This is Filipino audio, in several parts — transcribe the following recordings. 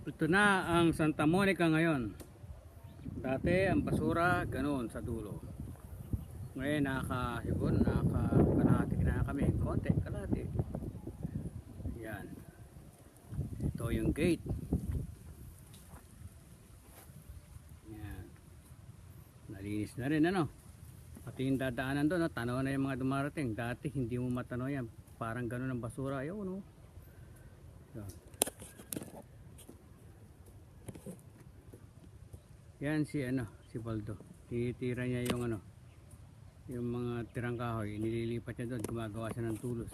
Ito na ang Santa Monica ngayon. Dati ang basura ganoon sa dulo. Ngayon nakakalahati na kami. Konti, kalahati. Yan. Ito yung gate. Yan. Nalinis na rin ano. Pati yung dadaanan doon, no? Tanaw na yung mga dumarating. Dati hindi mo matanaw yan. Parang ganoon ang basura. Ayaw no. Yan. Yan si Baldo. Tinitira niya yung yung mga tirang kahoy, nililipat niya doon, gumagawa siya ng tulos.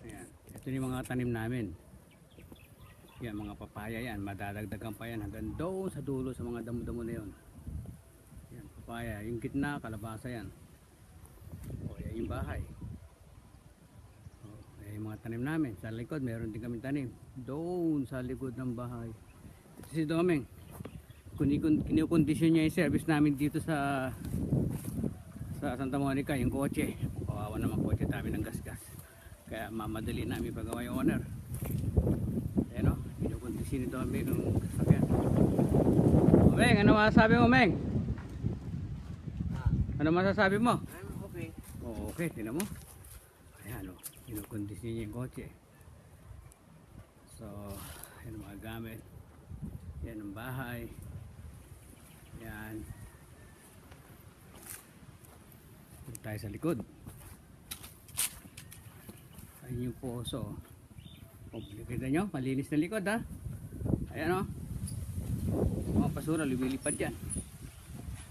Ayan. Ito yung mga tanim namin. Yan, mga papaya yan, madadagdagan pa yan hanggang doon sa dulo sa mga damo-damo na yun. Yan, papaya, yung gitna, kalabasa yan. O, yan yung bahay. O, yan yung mga tanim namin. Sa likod, meron din kami tanim. Doon sa likod ng bahay. Si Domeng, kinukondisyon niya yung service namin dito sa Santa Monica, yung kotse. Kawawa naman kotse, dami ng gasgas. Kaya mamadali namin pagawa yung owner. Ayan o, kinukondisyon ni Domeng yung sasakyan. Meng, ano masasabi mo, Meng? Ano masasabi mo? Okay. Oo, okay, tinan mo. Ayan o, kinukondisyon niya yung kotse. So, ayan mga gamit. Yan ang bahay. Yan. Dito tayo sa likod. Ayun yung poso. O, kita nyo, malinis na likod ha. Ayan o. Mga basura, lumilipad yan.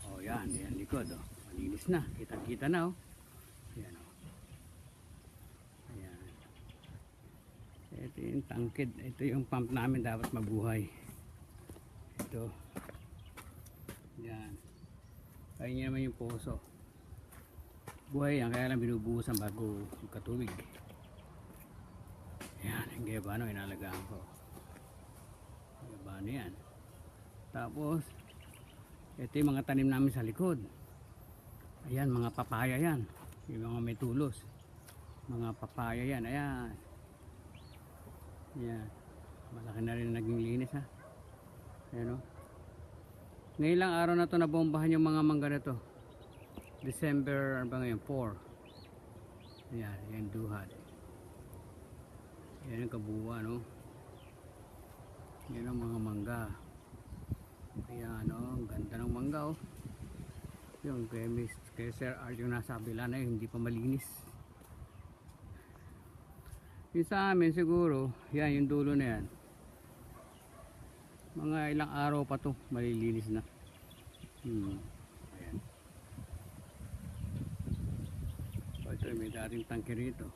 O yan, yan likod o. Malinis na, kita-kita na o. Ayan o. Ayan. Ito yung tangkid. Ito yung pump namin, dapat mabuhay. Ito. Yan. Kaya niya naman yung poso. Buhay yan, kaya lang binubuhusan bago magkatubig. Yan, yung gayabano inalagaan ko. Gayabano yan. Tapos, ito yung mga tanim namin sa likod. Ayan, mga papaya yan. Yung mga may tulos. Mga papaya yan, ayan. Yan. Malaki na rin naging linis ha. Ayan o. Ngayon lang araw na to nabombahan yung mga mangga na to. December, ano ba ngayon? 4. Ayan, yan duhat. Yan ang kabuuan no. Yan ang mga mangga. Ayan o, ganda ng mangga o. Yung kay Sir Art yung nasa kabila na yun, hindi pa malinis. Yung sa amin siguro, yan yung dulo na yan. Mga ilang araw pa to malilinis na. Ayan. So, ito may dating tangke rito.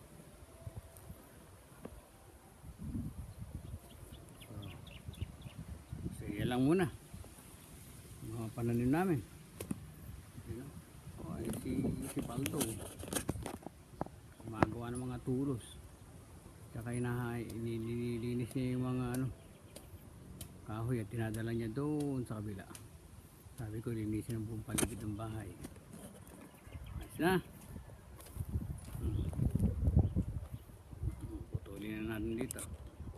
So yan lang muna mga pananim namin. O, si Paldo gumagawa ng mga tulos, tsaka inilinis niya yung mga kahoy at tinadala niya doon sa kabila. Sabi ko, linisin ang buong paligid ng bahay. Ayos na. Putulin na natin dito.